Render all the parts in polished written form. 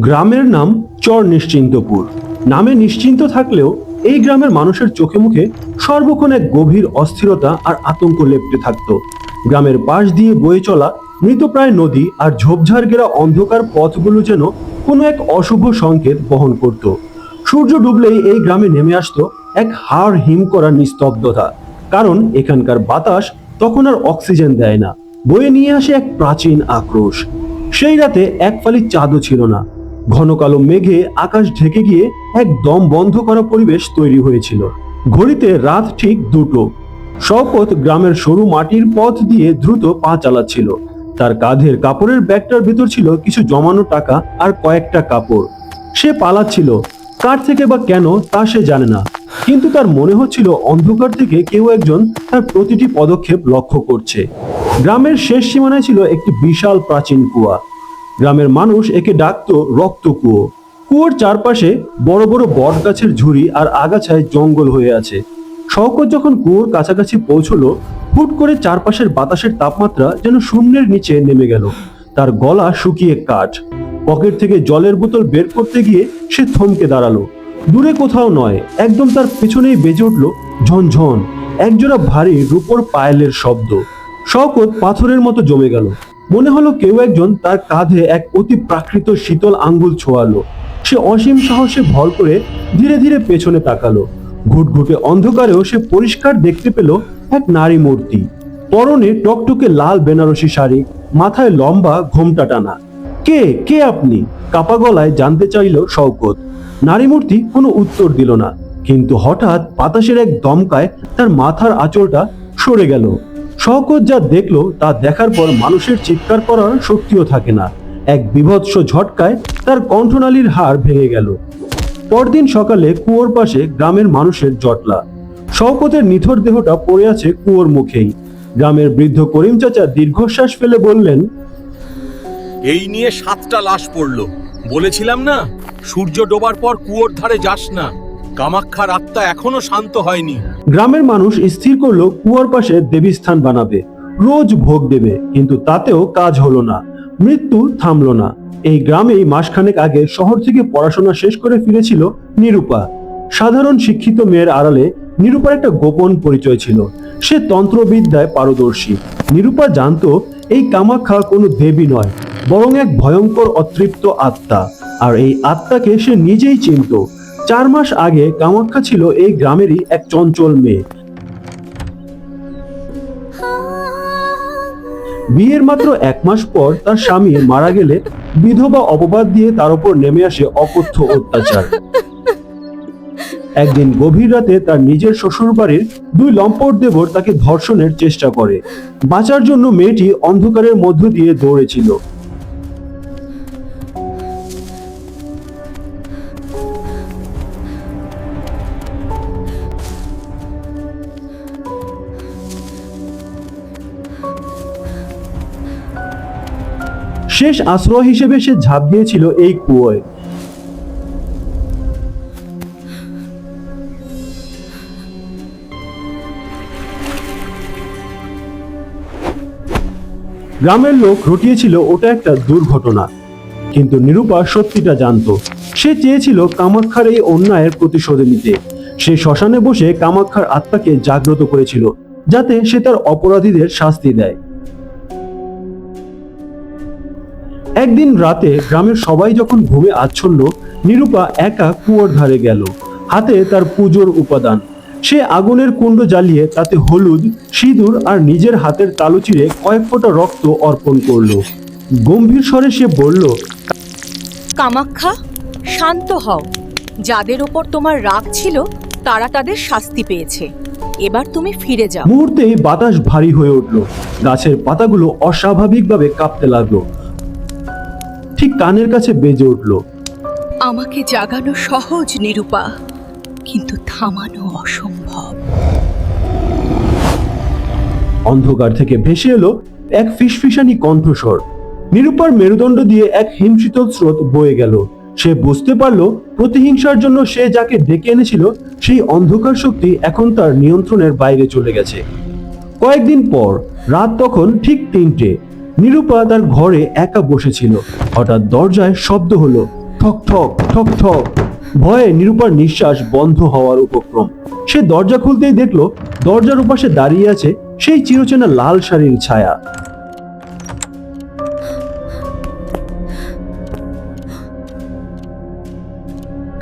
গ্রামের নাম চর নিশ্চিন্তপুর। নামে নিশ্চিন্ত থাকলেও এই গ্রামের মানুষের চোখে মুখে সর্বক্ষণ এক গভীর অস্থিরতা আর আতঙ্ক লেপ্টে থাকত। গ্রামের পাশ দিয়ে বয়ে চলা মৃতপ্রায় নদী আর ঝোপঝাড় ঘেরা অন্ধকার পথগুলো যেন কোনো এক অশুভ সংকেত বহন করত। সূর্য ডুবলেই এই গ্রামে নেমে আসতো এক হাড় হিম করা নিস্তব্ধতা, কারণ এখানকার বাতাস তখন আর অক্সিজেন দেয় না, বয়ে নিয়ে আসে এক প্রাচীন আক্রোশ। সেই রাতে এক ফালি চাঁদও ছিল না। ঘন কালো মেঘে আকাশ ঢেকে গিয়ে এক দম বন্ধ করা পরিবেশ তৈরি হয়েছিল। ঘড়িতে রাত ঠিক 2টো। শওকত গ্রামের সরু মাটির পথ দিয়ে দ্রুত পা চালাচ্ছিল। তার কাঁধের কাপড়ের ব্যাগটার ভিতর ছিল কিছু জমানো টাকা আর কয়েকটা কাপড়। সে পালাচ্ছিল, কার থেকে বা কেন তা সে জানে না, কিন্তু তার মনে হচ্ছিল অন্ধকার থেকে কেউ একজন তার প্রতিটি পদক্ষেপ লক্ষ্য করছে। গ্রামের শেষ সীমানায় ছিল একটি বিশাল প্রাচীন কুয়া। গ্রামের মানুষ একে ডাকতো রক্ত কুয়ো। কুয়োর চারপাশে বড় বড় বট গাছের ঝুড়ি আর আগাছায় জঙ্গল হয়ে আছে। শওকত যখন কুয়োর কাছাকাছি পৌঁছলো, হুট করে চারপাশের বাতাসের তাপমাত্রা যেন শূন্যের নিচে নেমে গেল। তার গলা শুকিয়ে কাঠ। পকেট থেকে জলের বোতল বের করতে গিয়ে সে থমকে দাঁড়ালো। দূরে কোথাও নয়, একদম তার পেছনেই বেজে উঠলো ঝনঝন একজোড়া ভারী রূপোর পায়েলের শব্দ। শওকত পাথরের মতো জমে গেল। মনে হলো কেউ একজন তার কাঁধে এক অতি প্রাকৃত শীতল আঙ্গুল ছোঁয়ালো। সে অসীম সাহসে ভর করে ধীরে ধীরে পেছনে তাকালো। ঘুটঘুটে অন্ধকারেও সে পরিষ্কার দেখতে পেল এক নারী মূর্তি। পরনে টকটকে লাল বেনারসি শাড়ি, মাথায় লম্বা ঘোমটা টানা। কে কে আপনি? কাপা গলায় জানতে চাইল শওকত। নারী মূর্তি কোনো উত্তর দিল না, কিন্তু হঠাৎ বাতাসের এক দমকায় তার মাথার আঁচলটা সরে গেল। শওকত যা দেখলো তা দেখার পর মানুষের চিৎকার করার শক্তিও থাকে না। এক বীভৎস ঝটকায় তার কণ্ঠনালীর হাড় ভেঙে গেল। পরদিন সকালে কুয়োর পাশে গ্রামের মানুষের জটলা। শওকতের নিথর দেহটা পড়ে আছে কুয়োর মুখেই। গ্রামের বৃদ্ধ করিম চাচা দীর্ঘশ্বাস ফেলে বললেন, এই নিয়ে 7টা লাশ পড়লো। বলেছিলাম না, সূর্য ডোবার পর কুয়োর ধারে যাস না। কামাক্ষার আত্মা এখনো শান্ত হয়নি। গ্রামের মানুষ স্থির করলো কুয়োর পাশে দেবীস্থান বানাবে, রোজ ভোগ দেবে, কিন্তু তাতেও কাজ হলো না। মৃত্যু থামলো না। এই গ্রামেই মাসখানেক আগে শহর থেকে পড়াশোনা শেষ করে ফিরেছিল নিরূপা। সাধারণ শিক্ষিত মেয়ের আড়ালে নিরূপার একটা গোপন পরিচয় ছিল। সে তন্ত্রবিদ্যায় পারদর্শী। নিরূপা জানতো এই কামাক্ষা কোনো দেবী নয়, বরং এক ভয়ঙ্কর অতৃপ্ত আত্মা। আর এই আত্মাকে সে নিজেই চিনত। 4 মাস আগে কামাক্ষা ছিল এই গ্রামেরই এক চঞ্চল মেয়ে। বিয়ের মাত্র 1 মাস পর তার স্বামী মারা গেলে বিধবা অপবাদ দিয়ে তার উপর নেমে আসে অকথ্য অত্যাচার। একদিন গভীর রাতে তার নিজের শ্বশুর বাড়ির 2 লম্পট দেবর তাকে ধর্ষণের চেষ্টা করে। বাঁচার জন্য মেয়েটি অন্ধকারের মধ্য দিয়ে দৌড়েছিল। শেষ আশ্রয় হিসেবে সে ঝাঁপ দিয়েছিল এই কুয়োয়। গ্রামের লোক রটিয়েছিল ওটা একটা দুর্ঘটনা, কিন্তু নিরূপা সত্যিটা জানতো। সে চেয়েছিল কামাক্ষার এই অন্যায়ের প্রতিশোধ নিতে। সে শ্মশানে বসে কামাক্ষার আত্মাকে জাগ্রত করেছিল, যাতে সে তার অপরাধীদের শাস্তি দেয়। একদিন রাতে গ্রামের সবাই যখন ঘুমে আচ্ছন্ন, নিরূপা একা কুয়োর ধারে গেল। হাতে তার পুজোর উপাদান। সে আগুনের কুণ্ড জ্বালিয়ে তাতে হলুদ, সিঁদুর আর নিজের হাতের তালু চিরে কয়েক ফোঁটা রক্ত অর্পণ করলো। গম্ভীর স্বরে সে বলল, কামাক্ষা, শান্ত হও। যাদের ওপর তোমার রাগ ছিল তারা তাদের শাস্তি পেয়েছে। এবার তুমি ফিরে যাও। মুহূর্তেই বাতাস ভারী হয়ে উঠল। গাছের পাতাগুলো অস্বাভাবিকভাবে কাঁপতে লাগলো। ঠিক কানের কাছে বেজে উঠল, আমাকে জাগানো সহজ নিরূপা, কিন্তু থামানো অসম্ভব। অন্ধকার থেকে ভেসে এলো এক ফিসফিসানি কণ্ঠস্বর। নিরূপার মেরুদণ্ড দিয়ে এক হিমশীতল স্রোত বয়ে গেল। সে বুঝতে পারল প্রতিহিংসার জন্য সে যাকে ডেকে এনেছিল সেই অন্ধকার শক্তি এখন তার নিয়ন্ত্রণের বাইরে চলে গেছে। কয়েকদিন পর রাত তখন ঠিক 3টে। নিরূপা তার ঘরে একা বসেছিল। হঠাৎ দরজায় শব্দ হলো। ঠক ঠক ঠক ঠক। ভয়ে নিরুপার নিঃশ্বাস বন্ধ হওয়ার উপক্রম। সে দরজা খুলতেই দেখলো দরজার উপাশে দাঁড়িয়ে আছে সেই চিরচেনা লাল শাড়ির ছায়া।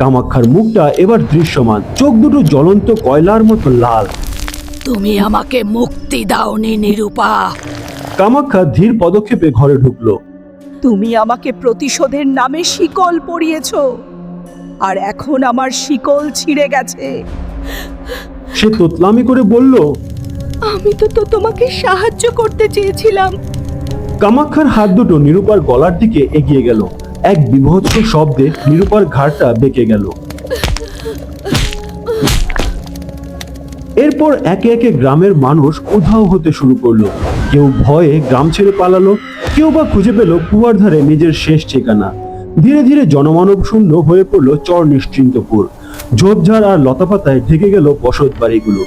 কামাক্ষার মুখটা এবার দৃশ্যমান, চোখ দুটো জ্বলন্ত কয়লার মতো লাল। তুমি আমাকে মুক্তি দাওনি নিরূপা। কামাক্ষা ধীর পদক্ষেপে ঘরে ঢুকলো। তুমি আমাকে প্রতিশোধের নামে শিকল পরিয়েছো, আর এখন আমার শিকল ছিঁড়ে গেছে। সে তোতলামি করে বলল, আমি তো তোমাকে সাহায্য করতে চেয়েছিলাম। কামাক্ষার হাত দুটো নিরুপার গলার দিকে এগিয়ে গেল। এক বিভৎস শব্দে নিরুপার ঘাড়টা বেঁকে গেল। এরপর একে একে গ্রামের মানুষ উধাও হতে শুরু করলো। কেউ ভয়ে গ্রাম ছেড়ে পালালো, কেউ বা খুঁজে পেল কুয়ার ধারে নিজের শেষ ঠিকানা। ধীরে ধীরে জনমানব শূন্য হয়ে পড়লো চর নিশ্চিন্তপুর। ঝোপঝাড় আর লতাপাতায় ঢেকে গেল বসত বাড়িগুলো।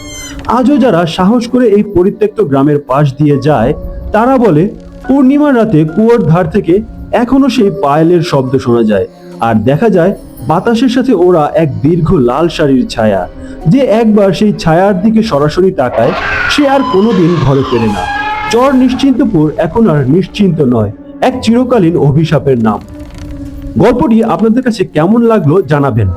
আজও যারা সাহস করে এই পরিত্যক্ত গ্রামের পাশ দিয়ে যায় তারা বলে, পূর্ণিমার রাতে কুয়োর ধার থেকে এখনো সেই পায়েলের শব্দ শোনা যায়, আর দেখা যায় বাতাসের সাথে ওরা এক দীর্ঘ লাল শাড়ির ছায়া। যে একবার সেই ছায়ার দিকে সরাসরি তাকায় সে আর কোনোদিন ঘরে ফেরে না। চর নিশ্চিন্তপুর এখন আর নিশ্চিন্ত নয়, এক চিরকালীন অভিশাপের নাম। গল্পটি আপনাদের কাছে কেমন লাগলো জানাবেন।